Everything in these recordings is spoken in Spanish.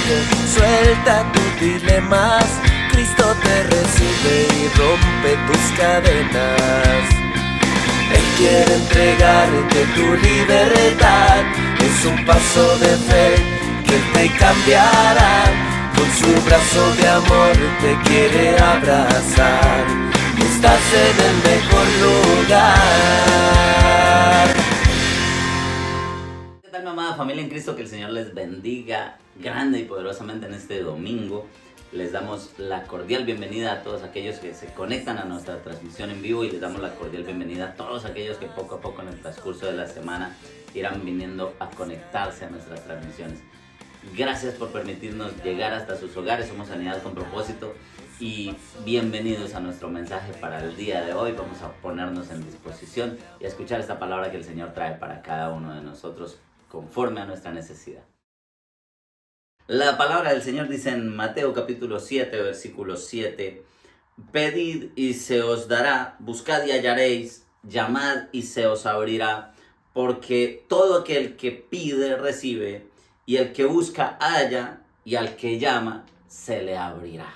pide, suelta tus dilemas. Cristo te recibe y rompe tus cadenas. Él quiere entregarte tu libertad. Es un paso de fe que Él te cambiará. Con su brazo de amor te quiere abrazar. Estás en el mejor lugar. ¿Qué tal, mi amada familia en Cristo? Que el Señor les bendiga grande y poderosamente en este domingo. Les damos la cordial bienvenida a todos aquellos que se conectan a nuestra transmisión en vivo y les damos la cordial bienvenida a todos aquellos que poco a poco en el transcurso de la semana irán viniendo a conectarse a nuestras transmisiones. Gracias por permitirnos llegar hasta sus hogares. Somos Sanidad con Propósito y bienvenidos a nuestro mensaje para el día de hoy. Vamos a ponernos en disposición y a escuchar esta palabra que el Señor trae para cada uno de nosotros conforme a nuestra necesidad. La palabra del Señor dice en Mateo capítulo 7, versículo 7: Pedid y se os dará, buscad y hallaréis, llamad y se os abrirá, porque todo aquel que pide recibe, y el que busca halla, y al que llama se le abrirá.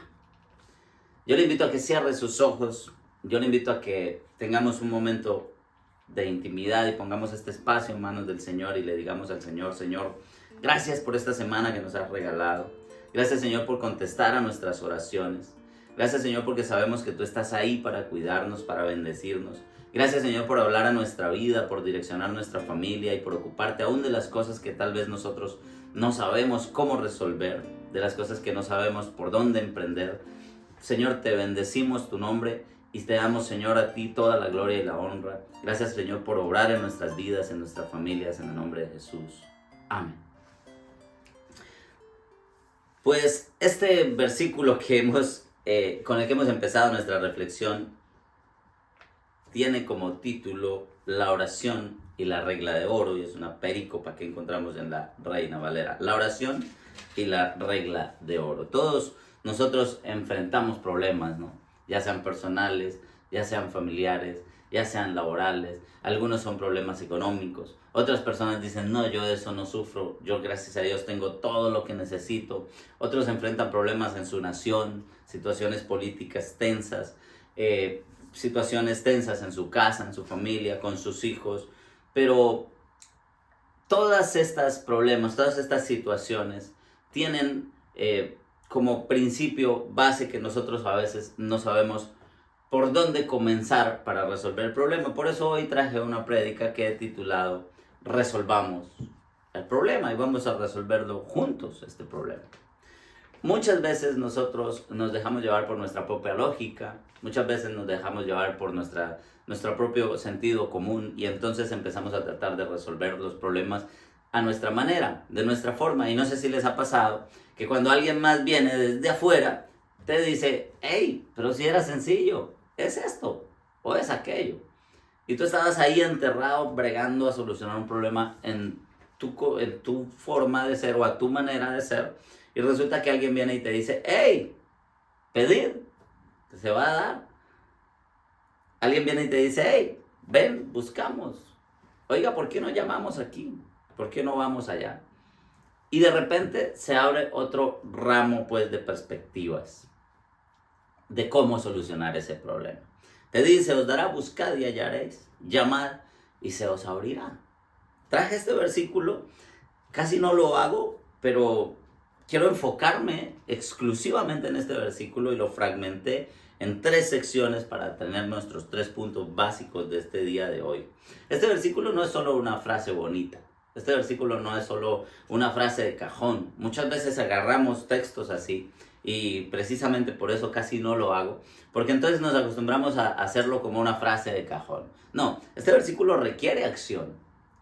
Yo le invito a que cierre sus ojos, yo le invito a que tengamos un momento de intimidad y pongamos este espacio en manos del Señor y le digamos al Señor: Señor, gracias por esta semana que nos has regalado. Gracias, Señor, por contestar a nuestras oraciones. Gracias, Señor, porque sabemos que tú estás ahí para cuidarnos, para bendecirnos. Gracias, Señor, por hablar a nuestra vida, por direccionar nuestra familia y por ocuparte aún de las cosas que tal vez nosotros no sabemos cómo resolver, de las cosas que no sabemos por dónde emprender. Señor, te bendecimos tu nombre y te damos, Señor, a ti toda la gloria y la honra. Gracias, Señor, por obrar en nuestras vidas, en nuestras familias, en el nombre de Jesús. Amén. Pues este versículo con el que hemos empezado nuestra reflexión tiene como título La oración y la regla de oro, y es una perícopa que encontramos en la Reina Valera. La oración y la regla de oro. Todos nosotros enfrentamos problemas, ¿no? Ya sean personales, ya sean familiares, ya sean laborales. Algunos son problemas económicos. Otras personas dicen: no, yo de eso no sufro, yo gracias a Dios tengo todo lo que necesito. Otros enfrentan problemas en su nación, situaciones políticas tensas, situaciones tensas en su casa, en su familia, con sus hijos. Pero todas estas problemas, todas estas situaciones tienen como principio base que nosotros a veces no sabemos por dónde comenzar para resolver el problema. Por eso hoy traje una prédica que he titulado Resolvamos el problema, y vamos a resolverlo juntos, este problema. Muchas veces nosotros nos dejamos llevar por nuestra propia lógica, muchas veces nos dejamos llevar por nuestro propio sentido común, y entonces empezamos a tratar de resolver los problemas a nuestra manera, de nuestra forma. Y no sé si les ha pasado que cuando alguien más viene desde afuera, te dice: hey, pero si era sencillo, es esto o es aquello. Y tú estabas ahí enterrado bregando a solucionar un problema en tu forma de ser o a tu manera de ser. Y resulta que alguien viene y te dice: hey, pedir, se va a dar. Alguien viene y te dice: hey, ven, buscamos. Oiga, ¿por qué no llamamos aquí? ¿Por qué no vamos allá? Y de repente se abre otro ramo, pues, de perspectivas de cómo solucionar ese problema. Te dice: os dará, buscad y hallaréis, llamad y se os abrirá. Traje este versículo, casi no lo hago, pero quiero enfocarme exclusivamente en este versículo y lo fragmenté en 3 secciones para tener nuestros 3 puntos básicos de este día de hoy. Este versículo no es solo una frase bonita. Este versículo no es solo una frase de cajón. Muchas veces agarramos textos así y precisamente por eso casi no lo hago, porque entonces nos acostumbramos a hacerlo como una frase de cajón. No, este versículo requiere acción.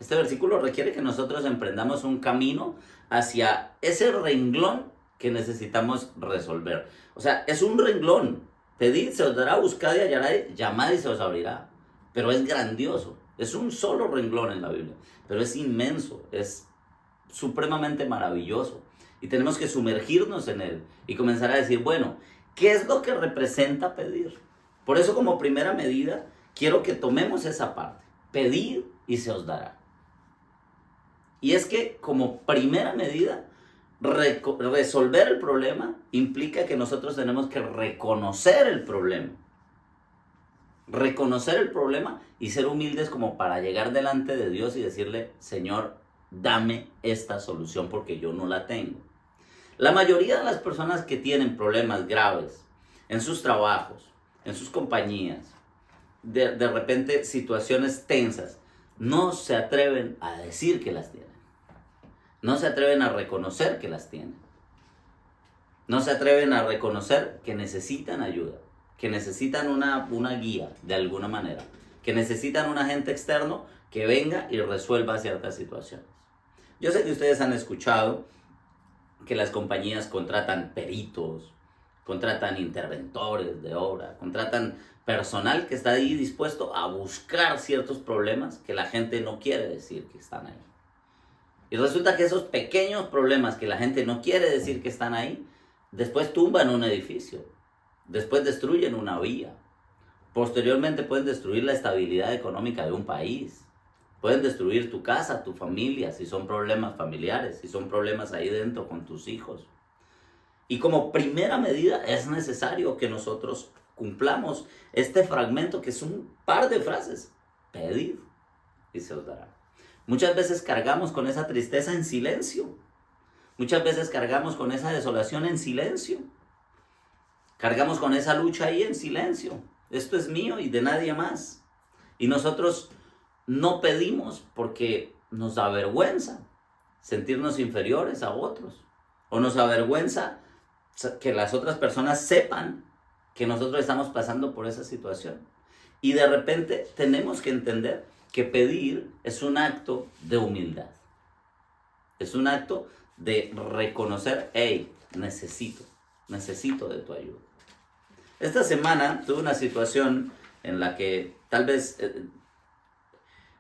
Este versículo requiere que nosotros emprendamos un camino hacia ese renglón que necesitamos resolver. O sea, es un renglón. Pedid, se os dará, buscad y hallaréis, llamad y se os abrirá. Pero es grandioso. Es un solo renglón en la Biblia, pero es inmenso, es supremamente maravilloso. Y tenemos que sumergirnos en él y comenzar a decir: bueno, ¿qué es lo que representa pedir? Por eso, como primera medida, quiero que tomemos esa parte. Pedir y se os dará. Y es que como primera medida, resolver el problema implica que nosotros tenemos que reconocer el problema. Reconocer el problema y ser humildes como para llegar delante de Dios y decirle, Señor, dame esta solución porque yo no la tengo. La mayoría de las personas que tienen problemas graves en sus trabajos, en sus compañías, de repente situaciones tensas, no se atreven a decir que las tienen. No se atreven a reconocer que las tienen. No se atreven a reconocer que necesitan ayuda, que necesitan una guía de alguna manera, que necesitan un agente externo que venga y resuelva ciertas situaciones. Yo sé que ustedes han escuchado que las compañías contratan peritos, contratan interventores de obra, contratan personal que está ahí dispuesto a buscar ciertos problemas que la gente no quiere decir que están ahí. Y resulta que esos pequeños problemas que la gente no quiere decir que están ahí, después tumban un edificio, después destruyen una vía, posteriormente pueden destruir la estabilidad económica de un país, pueden destruir tu casa, tu familia, si son problemas familiares, si son problemas ahí dentro con tus hijos. Y como primera medida es necesario que nosotros cumplamos este fragmento que es un par de frases. Pedid y se os dará. Muchas veces cargamos con esa tristeza en silencio. Muchas veces cargamos con esa desolación en silencio. Cargamos con esa lucha ahí en silencio. Esto es mío y de nadie más. Y nosotros no pedimos porque nos da vergüenza sentirnos inferiores a otros. O nos avergüenza que las otras personas sepan que nosotros estamos pasando por esa situación. Y de repente tenemos que entender que pedir es un acto de humildad. Es un acto de reconocer, hey, necesito de tu ayuda. Esta semana tuve una situación en la que tal vez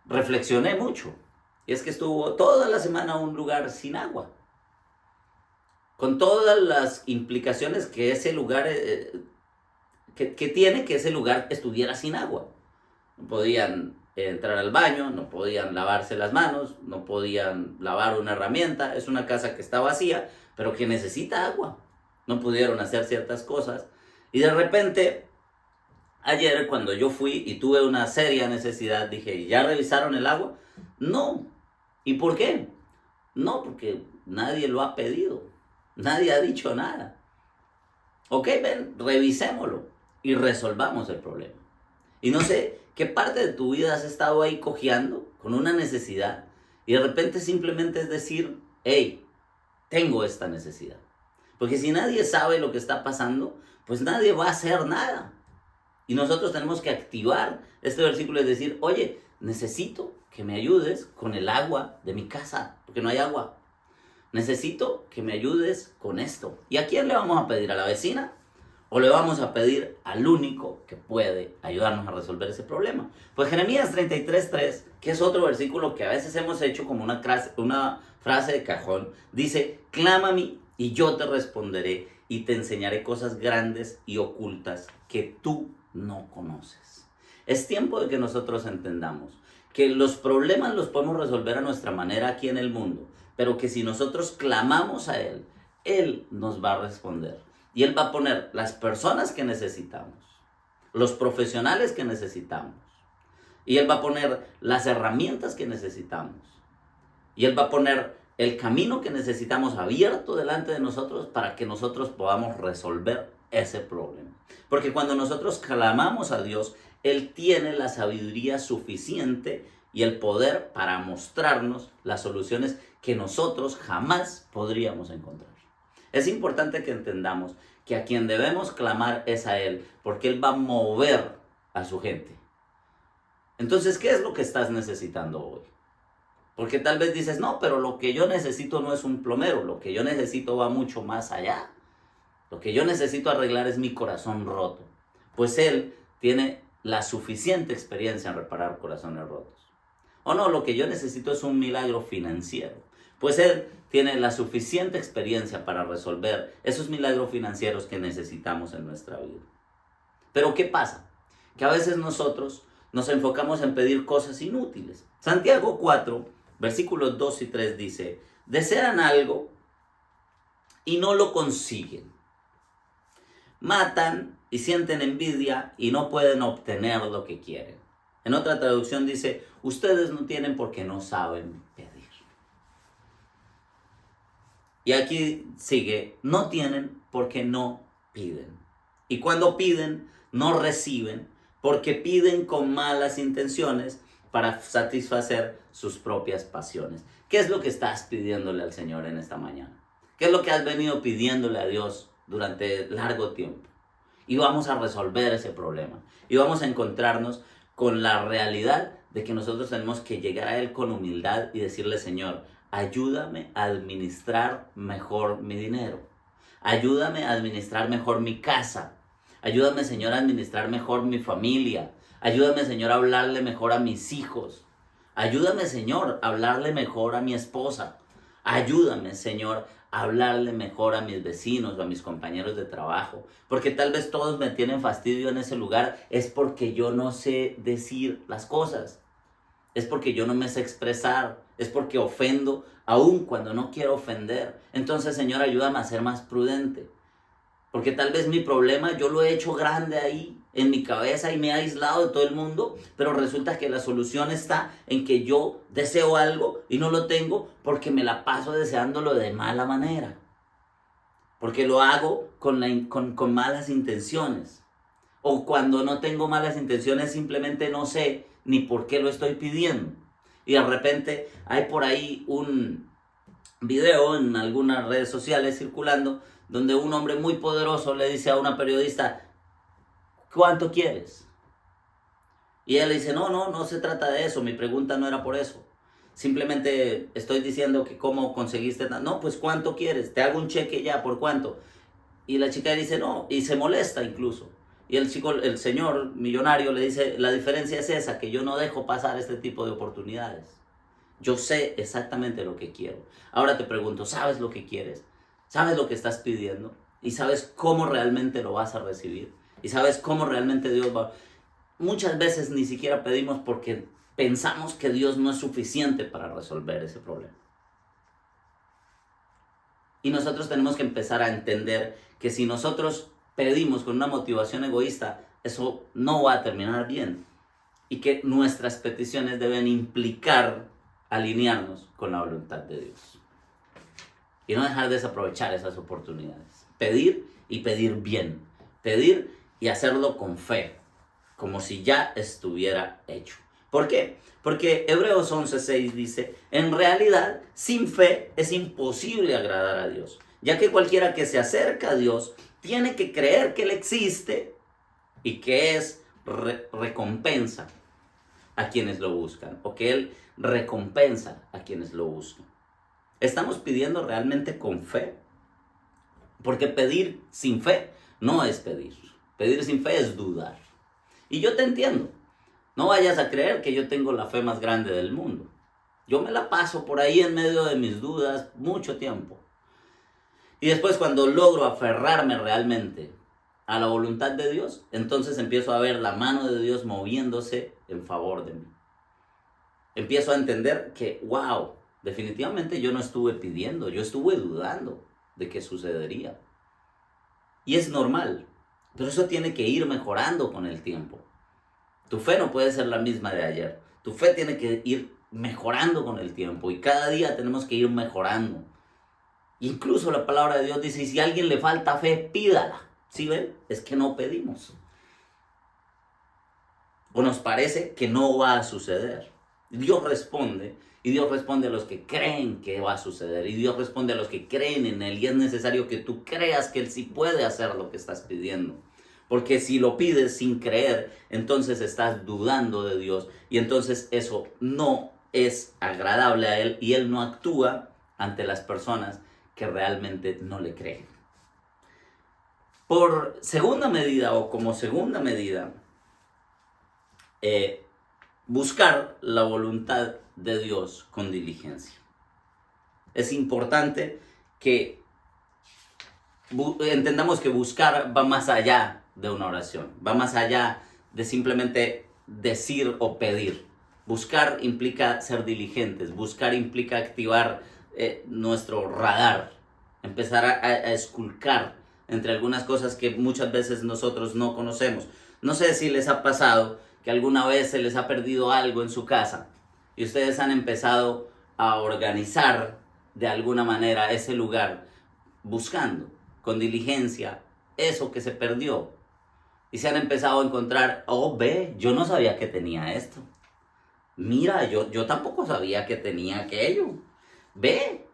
reflexioné mucho. Y es que estuvo toda la semana un lugar sin agua. Con todas las implicaciones que ese lugar que tiene que ese lugar estuviera sin agua. No podían entrar al baño, no podían lavarse las manos, no podían lavar una herramienta. Es una casa que está vacía, pero que necesita agua. No pudieron hacer ciertas cosas. Y de repente, ayer cuando yo fui y tuve una seria necesidad, dije, ¿ya revisaron el agua? No. ¿Y por qué? No, porque nadie lo ha pedido. Nadie ha dicho nada. Ok, ven, revisémoslo y resolvamos el problema. Y no sé qué parte de tu vida has estado ahí cojeando con una necesidad y de repente simplemente es decir, hey, tengo esta necesidad. Porque si nadie sabe lo que está pasando, pues nadie va a hacer nada. Y nosotros tenemos que activar este versículo y decir, oye, necesito que me ayudes con el agua de mi casa, porque no hay agua. Necesito que me ayudes con esto. ¿Y a quién le vamos a pedir? ¿A la vecina? ¿O le vamos a pedir al único que puede ayudarnos a resolver ese problema? Pues Jeremías 33:3, que es otro versículo que a veces hemos hecho como una frase de cajón, dice, clama a mí y yo te responderé y te enseñaré cosas grandes y ocultas que tú no conoces. Es tiempo de que nosotros entendamos que los problemas los podemos resolver a nuestra manera aquí en el mundo, pero que si nosotros clamamos a Él, Él nos va a responder. Y Él va a poner las personas que necesitamos, los profesionales que necesitamos. Y Él va a poner las herramientas que necesitamos. Y Él va a poner el camino que necesitamos abierto delante de nosotros para que nosotros podamos resolver ese problema. Porque cuando nosotros clamamos a Dios, Él tiene la sabiduría suficiente y el poder para mostrarnos las soluciones que nosotros jamás podríamos encontrar. Es importante que entendamos que a quien debemos clamar es a Él, porque Él va a mover a su gente. Entonces, ¿qué es lo que estás necesitando hoy? Porque tal vez dices, no, pero lo que yo necesito no es un plomero, lo que yo necesito va mucho más allá. Lo que yo necesito arreglar es mi corazón roto. Pues Él tiene la suficiente experiencia en reparar corazones rotos. O no, lo que yo necesito es un milagro financiero. Pues Él tiene la suficiente experiencia para resolver esos milagros financieros que necesitamos en nuestra vida. Pero ¿qué pasa? Que a veces nosotros nos enfocamos en pedir cosas inútiles. Santiago 4, versículos 2 y 3 dice, desean algo y no lo consiguen. Matan y sienten envidia y no pueden obtener lo que quieren. En otra traducción dice, ustedes no tienen porque no saben pedir. Y aquí sigue, no tienen porque no piden. Y cuando piden, no reciben porque piden con malas intenciones para satisfacer sus propias pasiones. ¿Qué es lo que estás pidiéndole al Señor en esta mañana? ¿Qué es lo que has venido pidiéndole a Dios durante largo tiempo? Y vamos a resolver ese problema. Y vamos a encontrarnos con la realidad de que nosotros tenemos que llegar a Él con humildad y decirle, Señor, ayúdame a administrar mejor mi dinero. Ayúdame a administrar mejor mi casa. Ayúdame, Señor, a administrar mejor mi familia. Ayúdame, Señor, a hablarle mejor a mis hijos. Ayúdame, Señor, a hablarle mejor a mi esposa. Ayúdame, Señor, a hablarle mejor a mis vecinos o a mis compañeros de trabajo. Porque tal vez todos me tienen fastidio en ese lugar. Es porque yo no sé decir las cosas. Es porque yo no me sé expresar. Es porque ofendo aun cuando no quiero ofender. Entonces, Señor, ayúdame a ser más prudente. Porque tal vez mi problema yo lo he hecho grande ahí en mi cabeza y me he aislado de todo el mundo, pero resulta que la solución está en que yo deseo algo y no lo tengo porque me la paso deseándolo de mala manera. Porque lo hago con malas intenciones. O cuando no tengo malas intenciones simplemente no sé ni por qué lo estoy pidiendo. Y de repente hay por ahí un video en algunas redes sociales circulando donde un hombre muy poderoso le dice a una periodista, ¿cuánto quieres? Y ella le dice, no se trata de eso, mi pregunta no era por eso. Simplemente estoy diciendo que cómo conseguiste, no, pues ¿cuánto quieres? Te hago un cheque ya, ¿por cuánto? Y la chica dice, no, y se molesta incluso. Y el señor millonario le dice, la diferencia es esa, que yo no dejo pasar este tipo de oportunidades. Yo sé exactamente lo que quiero. Ahora te pregunto, ¿sabes lo que quieres? ¿Sabes lo que estás pidiendo? ¿Y sabes cómo realmente lo vas a recibir? ¿Y sabes cómo realmente Dios va? Muchas veces ni siquiera pedimos porque pensamos que Dios no es suficiente para resolver ese problema. Y nosotros tenemos que empezar a entender que si nosotros pedimos con una motivación egoísta, eso no va a terminar bien. Y que nuestras peticiones deben implicar alinearnos con la voluntad de Dios. Y no dejar de desaprovechar esas oportunidades. Pedir y pedir bien. Pedir y hacerlo con fe. Como si ya estuviera hecho. ¿Por qué? Porque Hebreos 11:6 dice, en realidad, sin fe es imposible agradar a Dios. Ya que cualquiera que se acerca a Dios tiene que creer que Él existe y que es recompensa a quienes lo buscan. O que Él recompensa a quienes lo buscan. ¿Estamos pidiendo realmente con fe? Porque pedir sin fe no es pedir. Pedir sin fe es dudar. Y yo te entiendo. No vayas a creer que yo tengo la fe más grande del mundo. Yo me la paso por ahí en medio de mis dudas mucho tiempo. Y después cuando logro aferrarme realmente a la voluntad de Dios, entonces empiezo a ver la mano de Dios moviéndose en favor de mí. Empiezo a entender que, wow, definitivamente yo no estuve pidiendo, yo estuve dudando de qué sucedería. Y es normal, pero eso tiene que ir mejorando con el tiempo. Tu fe no puede ser la misma de ayer. Tu fe tiene que ir mejorando con el tiempo y cada día tenemos que ir mejorando. Incluso la palabra de Dios dice, si a alguien le falta fe, pídala. ¿Sí ven? Es que no pedimos. O nos parece que no va a suceder. Dios responde, y Dios responde a los que creen que va a suceder, y Dios responde a los que creen en Él, y es necesario que tú creas que Él sí puede hacer lo que estás pidiendo. Porque si lo pides sin creer, entonces estás dudando de Dios, y entonces eso no es agradable a Él, y Él no actúa ante las personas que realmente no le creen. Por segunda medida, o como segunda medida, buscar la voluntad de Dios con diligencia. Es importante que entendamos que buscar va más allá de una oración, va más allá de simplemente decir o pedir. Buscar implica ser diligentes, buscar implica activar nuestro radar, empezar a esculcar entre algunas cosas que muchas veces nosotros no conocemos. No sé si les ha pasado que alguna vez se les ha perdido algo en su casa y ustedes han empezado a organizar de alguna manera ese lugar, buscando con diligencia eso que se perdió. Y se han empezado a encontrar, oh, ve, yo no sabía que tenía esto. Mira, yo tampoco sabía que tenía aquello. Ve,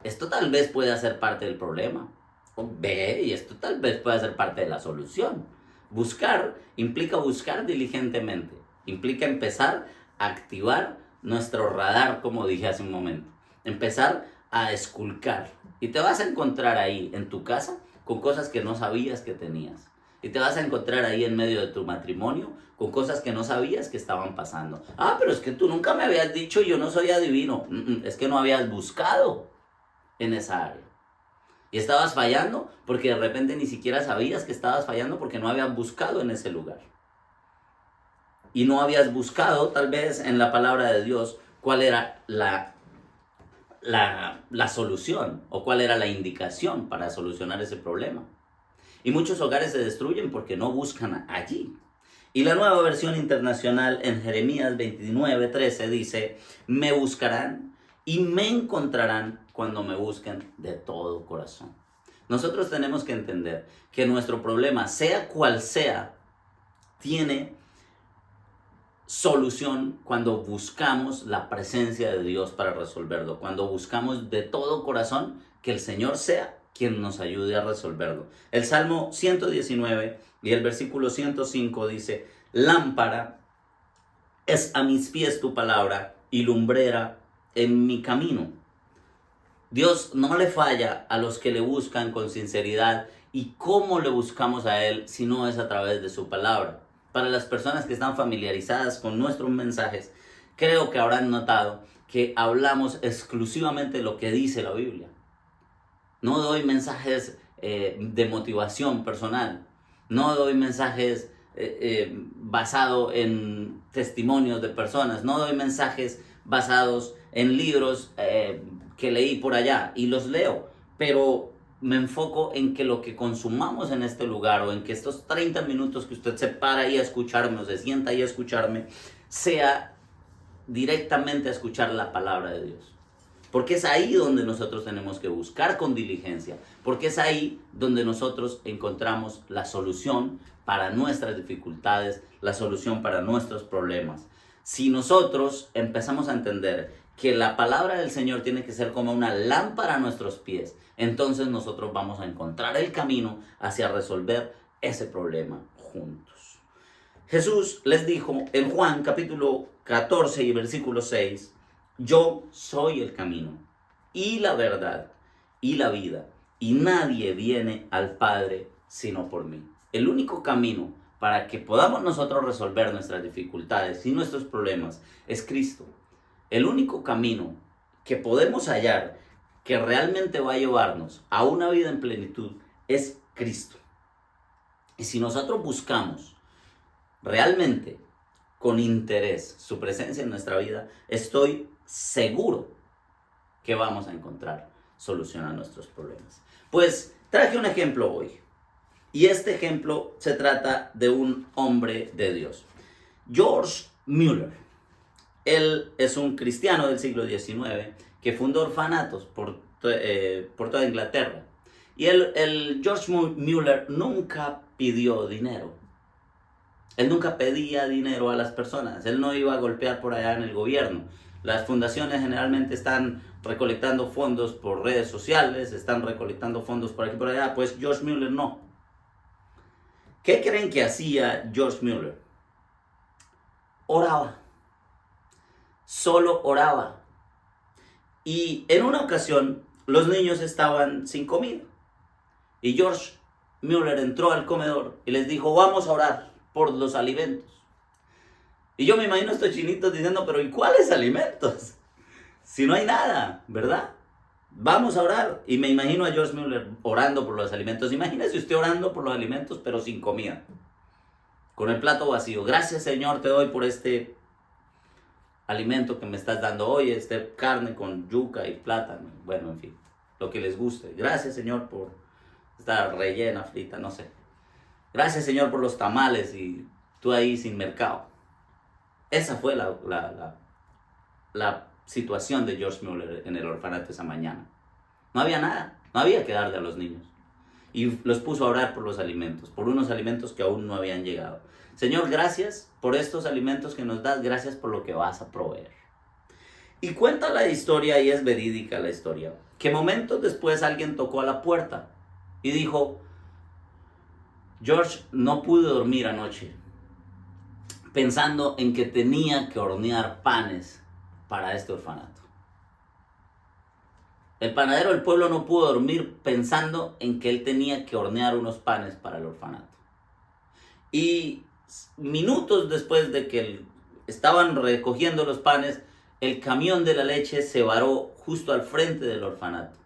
esto tal vez pueda ser parte del problema. Oh, ve, y esto tal vez pueda ser parte de la solución. Buscar implica buscar diligentemente. Implica empezar a activar nuestro radar, como dije hace un momento. Empezar a esculcar. Y te vas a encontrar ahí en tu casa con cosas que no sabías que tenías. Y te vas a encontrar ahí en medio de tu matrimonio con cosas que no sabías que estaban pasando. Ah, pero es que tú nunca me habías dicho, yo no soy adivino. Es que no habías buscado en esa área. Y estabas fallando porque de repente ni siquiera sabías que estabas fallando porque no habías buscado en ese lugar. Y no habías buscado tal vez en la palabra de Dios cuál era la solución o cuál era la indicación para solucionar ese problema. Y muchos hogares se destruyen porque no buscan allí. Y la Nueva Versión Internacional en Jeremías 29:13 dice: me buscarán y me encontrarán cuando me busquen de todo corazón. Nosotros tenemos que entender que nuestro problema, sea cual sea, tiene solución cuando buscamos la presencia de Dios para resolverlo, cuando buscamos de todo corazón que el Señor sea quien nos ayude a resolverlo. El Salmo 119 y el versículo 105 dice: lámpara es a mis pies tu palabra y lumbrera en mi camino. Dios no le falla a los que le buscan con sinceridad. ¿Y cómo le buscamos a Él si no es a través de su palabra? Para las personas que están familiarizadas con nuestros mensajes, creo que habrán notado que hablamos exclusivamente de lo que dice la Biblia. No doy mensajes de motivación personal. No doy mensajes basados en testimonios de personas. No doy mensajes basados en libros que leí por allá y los leo. Pero me enfoco en que lo que consumamos en este lugar, o en que estos 30 minutos que usted se para ahí a escucharme o se sienta ahí a escucharme, sea directamente a escuchar la palabra de Dios. Porque es ahí donde nosotros tenemos que buscar con diligencia. Porque es ahí donde nosotros encontramos la solución para nuestras dificultades, la solución para nuestros problemas. Si nosotros empezamos a entender que la palabra del Señor tiene que ser como una lámpara a nuestros pies, entonces nosotros vamos a encontrar el camino hacia resolver ese problema juntos. Jesús les dijo en Juan capítulo 14 y versículo 6: yo soy el camino y la verdad y la vida, y nadie viene al Padre sino por mí. El único camino para que podamos nosotros resolver nuestras dificultades y nuestros problemas es Cristo. El único camino que podemos hallar que realmente va a llevarnos a una vida en plenitud es Cristo. Y si nosotros buscamos realmente con interés su presencia en nuestra vida, estoy seguro que vamos a encontrar solución a nuestros problemas. Pues traje un ejemplo hoy. Y este ejemplo se trata de un hombre de Dios, George Mueller. Él es un cristiano del siglo XIX que fundó orfanatos por toda Inglaterra. Y el George Mueller nunca pidió dinero. Él nunca pedía dinero a las personas. Él no iba a golpear por allá en el gobierno. Las fundaciones generalmente están recolectando fondos por redes sociales, están recolectando fondos por aquí y por allá. Pues George Mueller no. ¿Qué creen que hacía George Mueller? Oraba. Solo oraba. Y en una ocasión los niños estaban sin comida. Y George Mueller entró al comedor y les dijo: vamos a orar por los alimentos. Y yo me imagino a estos chinitos diciendo: pero ¿y cuáles alimentos? Si no hay nada, ¿verdad? Vamos a orar. Y me imagino a George Mueller orando por los alimentos. Imagínese usted orando por los alimentos, pero sin comida. Con el plato vacío. Gracias, Señor, te doy por este alimento que me estás dando hoy. Carne con yuca y plátano. Bueno, en fin. lo que les guste. Gracias, Señor, por esta rellena frita, no sé. Gracias, Señor, por los tamales y tú ahí sin mercado. Esa fue la situación de George Mueller en el orfanato esa mañana. No había nada, no había que darle a los niños. Y los puso a orar por los alimentos, por unos alimentos que aún no habían llegado. Señor, gracias por estos alimentos que nos das, gracias por lo que vas a proveer. Y cuenta la historia, y es verídica la historia, que momentos después alguien tocó a la puerta y dijo: George, no pude dormir anoche pensando en que tenía que hornear panes para este orfanato. El panadero del pueblo no pudo dormir pensando en que él tenía que hornear unos panes para el orfanato. Y minutos después de que estaban recogiendo los panes, el camión de la leche se varó justo al frente del orfanato.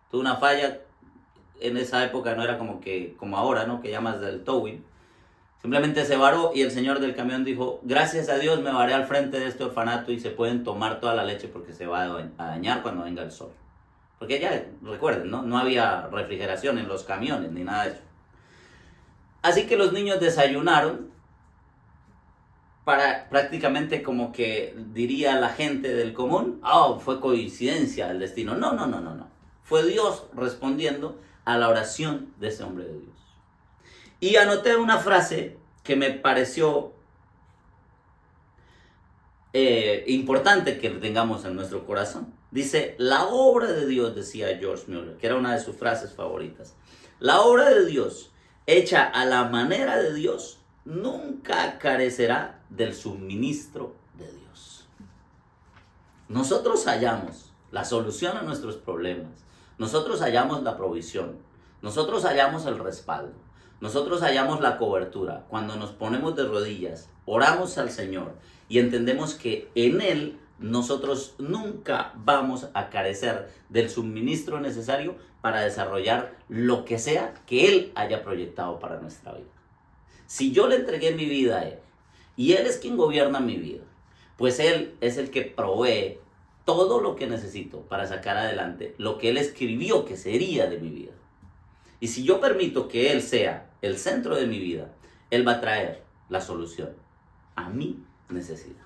Tuvo una falla. En esa época no era como ahora, ¿no? Que llamas del towing. Simplemente se varó y el señor del camión dijo: gracias a Dios me varé al frente de este orfanato y se pueden tomar toda la leche porque se va a dañar cuando venga el sol. Porque ya, recuerden, no había refrigeración en los camiones ni nada de eso. Así que los niños desayunaron para prácticamente, como que diría la gente del común, fue coincidencia el destino. No. Fue Dios respondiendo a la oración de ese hombre de Dios. Y anoté una frase que me pareció importante que tengamos en nuestro corazón. Dice: la obra de Dios, decía George Mueller, que era una de sus frases favoritas. La obra de Dios, hecha a la manera de Dios, nunca carecerá del suministro de Dios. Nosotros hallamos la solución a nuestros problemas. Nosotros hallamos la provisión. Nosotros hallamos el respaldo. Nosotros hallamos la cobertura cuando nos ponemos de rodillas, oramos al Señor y entendemos que en Él nosotros nunca vamos a carecer del suministro necesario para desarrollar lo que sea que Él haya proyectado para nuestra vida. Si yo le entregué mi vida a Él y Él es quien gobierna mi vida, pues Él es el que provee todo lo que necesito para sacar adelante lo que Él escribió que sería de mi vida. Y si yo permito que Él sea el centro de mi vida, Él va a traer la solución a mi necesidad.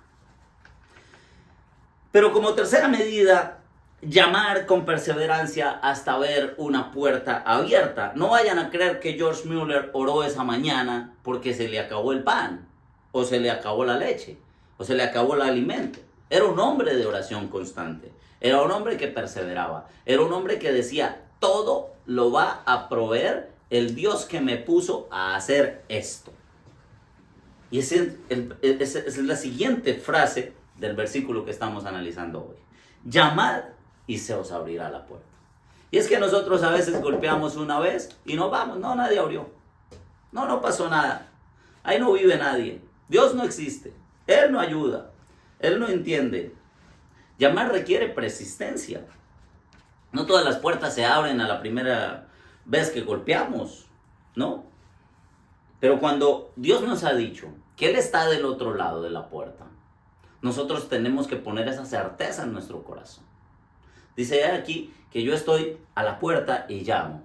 Pero como tercera medida, llamar con perseverancia hasta ver una puerta abierta. No vayan a creer que George Mueller oró esa mañana porque se le acabó el pan, o se le acabó la leche, o se le acabó el alimento. Era un hombre de oración constante. Era un hombre que perseveraba. Era un hombre que decía: todo lo va a proveer el Dios que me puso a hacer esto. Y esa es la siguiente frase del versículo que estamos analizando hoy. Llamad y se os abrirá la puerta. Y es que nosotros a veces golpeamos una vez y nos vamos. No, nadie abrió. No pasó nada. Ahí no vive nadie. Dios no existe. Él no ayuda. Él no entiende. Llamar requiere persistencia. No todas las puertas se abren a la primera vez que golpeamos, ¿no? Pero cuando Dios nos ha dicho que Él está del otro lado de la puerta, nosotros tenemos que poner esa certeza en nuestro corazón. Dice aquí que yo estoy a la puerta y llamo.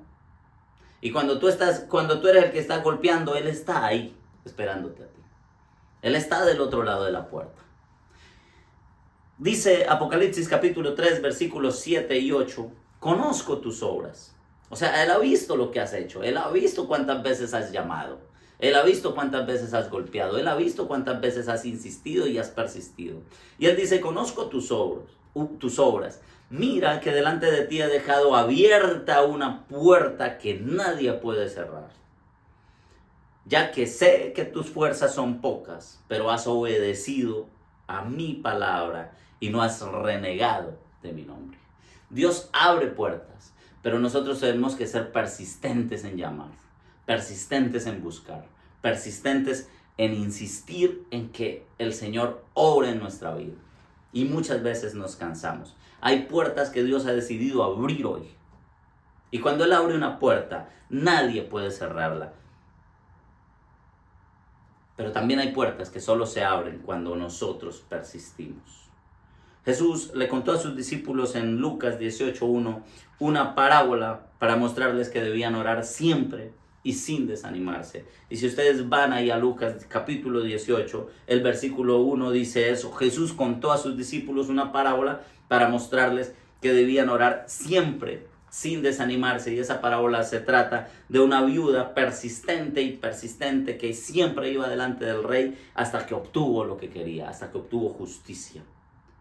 Y cuando tú eres el que está golpeando, Él está ahí esperándote a ti. Él está del otro lado de la puerta. Dice Apocalipsis capítulo 3, versículos 7 y 8, conozco tus obras. O sea, Él ha visto lo que has hecho. Él ha visto cuántas veces has llamado. Él ha visto cuántas veces has golpeado. Él ha visto cuántas veces has insistido y has persistido. Y Él dice, conozco tus obras. Mira que delante de ti he dejado abierta una puerta que nadie puede cerrar. Ya que sé que tus fuerzas son pocas, pero has obedecido a mi palabra y no has renegado de mi nombre. Dios abre puertas, pero nosotros tenemos que ser persistentes en llamar, persistentes en buscar, persistentes en insistir en que el Señor obre en nuestra vida. Y muchas veces nos cansamos. Hay puertas que Dios ha decidido abrir hoy. Y cuando Él abre una puerta, nadie puede cerrarla. Pero también hay puertas que solo se abren cuando nosotros persistimos. Jesús le contó a sus discípulos en Lucas 18:1 una parábola para mostrarles que debían orar siempre y sin desanimarse. Y si ustedes van ahí a Lucas capítulo 18, el versículo 1 dice eso. Jesús contó a sus discípulos una parábola para mostrarles que debían orar siempre sin desanimarse. Y esa parábola se trata de una viuda persistente que siempre iba delante del rey hasta que obtuvo lo que quería, hasta que obtuvo justicia.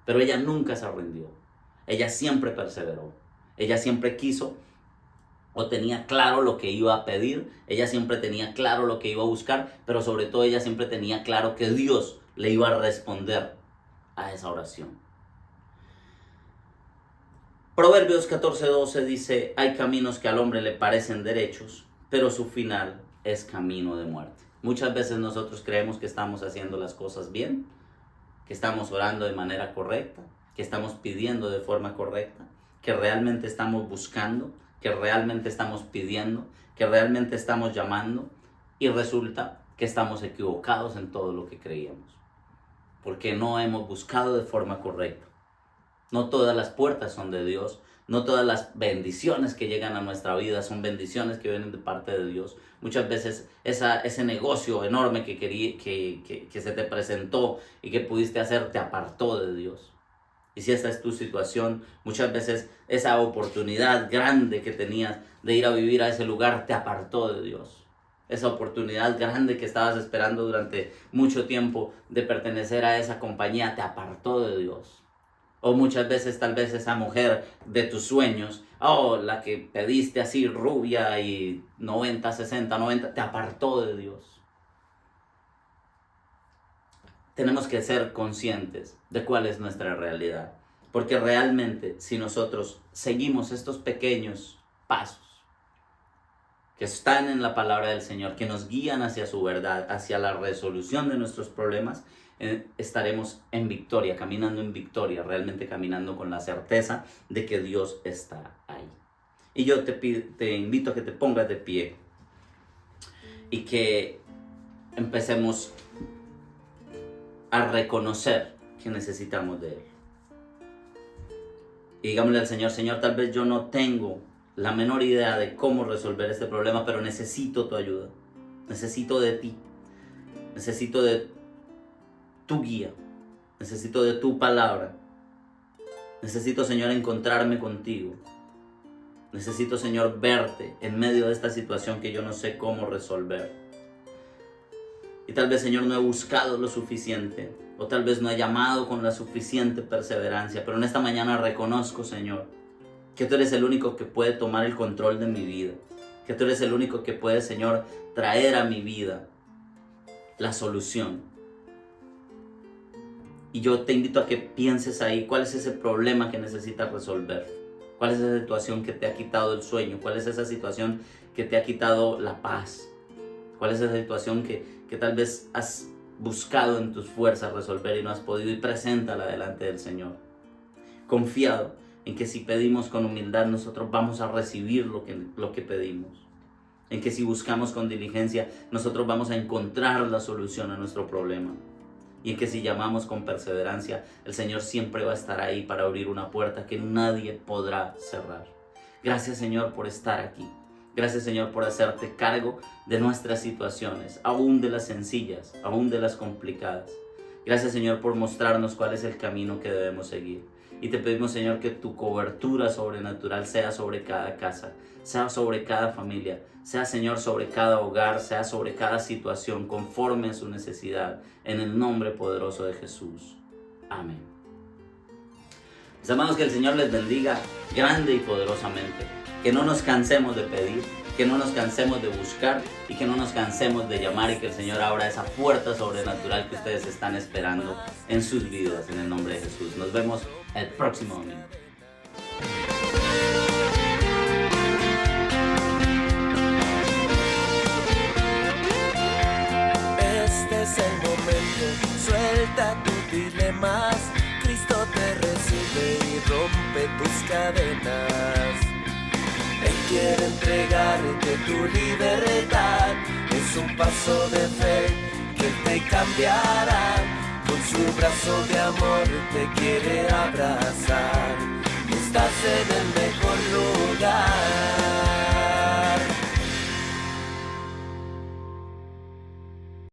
Pero ella nunca se rindió. Ella siempre perseveró. Ella siempre quiso o tenía claro lo que iba a pedir. Ella siempre tenía claro lo que iba a buscar. Pero sobre todo ella siempre tenía claro que Dios le iba a responder a esa oración. Proverbios 14:12 dice: hay caminos que al hombre le parecen derechos, pero su final es camino de muerte. Muchas veces nosotros creemos que estamos haciendo las cosas bien, que estamos orando de manera correcta, que estamos pidiendo de forma correcta, que realmente estamos buscando, que realmente estamos pidiendo, que realmente estamos llamando, y resulta que estamos equivocados en todo lo que creíamos, porque no hemos buscado de forma correcta. No todas las puertas son de Dios, no todas las bendiciones que llegan a nuestra vida son bendiciones que vienen de parte de Dios. Muchas veces ese negocio enorme que se te presentó y que pudiste hacer te apartó de Dios. Y si esta es tu situación, muchas veces esa oportunidad grande que tenías de ir a vivir a ese lugar te apartó de Dios. Esa oportunidad grande que estabas esperando durante mucho tiempo de pertenecer a esa compañía te apartó de Dios. O muchas veces tal vez esa mujer de tus sueños, la que pediste así rubia y 90, te apartó de Dios. Tenemos que ser conscientes de cuál es nuestra realidad. Porque realmente si nosotros seguimos estos pequeños pasos que están en la palabra del Señor, que nos guían hacia su verdad, hacia la resolución de nuestros problemas, estaremos en victoria, caminando en victoria, realmente caminando con la certeza de que Dios está ahí. Y yo te invito a que te pongas de pie y que empecemos a reconocer que necesitamos de Él. Y digámosle al Señor: Señor, tal vez yo no tengo la menor idea de cómo resolver este problema, pero necesito tu ayuda, necesito de ti, necesito de tu guía, necesito de tu palabra, necesito, Señor, encontrarme contigo, necesito, Señor, verte en medio de esta situación que yo no sé cómo resolver. Y tal vez, Señor, no he buscado lo suficiente, o tal vez no he llamado con la suficiente perseverancia, pero en esta mañana reconozco, Señor, que tú eres el único que puede tomar el control de mi vida, que tú eres el único que puede, Señor, traer a mi vida la solución. Y yo te invito a que pienses ahí cuál es ese problema que necesitas resolver, cuál es esa situación que te ha quitado el sueño, cuál es esa situación que te ha quitado la paz, cuál es esa situación que tal vez has buscado en tus fuerzas resolver y no has podido, y preséntala delante del Señor, confiado en que si pedimos con humildad nosotros vamos a recibir lo que pedimos, en que si buscamos con diligencia nosotros vamos a encontrar la solución a nuestro problema, y en que si llamamos con perseverancia el Señor siempre va a estar ahí para abrir una puerta que nadie podrá cerrar. Gracias, Señor, por estar aquí. Gracias, Señor, por hacerte cargo de nuestras situaciones, aún de las sencillas, aún de las complicadas. Gracias, Señor, por mostrarnos cuál es el camino que debemos seguir. Y te pedimos, Señor, que tu cobertura sobrenatural sea sobre cada casa, sea sobre cada familia, sea, Señor, sobre cada hogar, sea sobre cada situación, conforme a su necesidad, en el nombre poderoso de Jesús. Amén. Mis amados, que el Señor les bendiga grande y poderosamente. Que no nos cansemos de pedir, que no nos cansemos de buscar y que no nos cansemos de llamar, y que el Señor abra esa puerta sobrenatural que ustedes están esperando en sus vidas, en el nombre de Jesús. Nos vemos el próximo domingo. Este es el momento, suelta tus dilemas, Cristo te recibe y rompe tus cadenas. Él quiere entregarte tu libertad, es un paso de fe que te cambiará. Con Su brazo de amor te quiere abrazar. Estás en el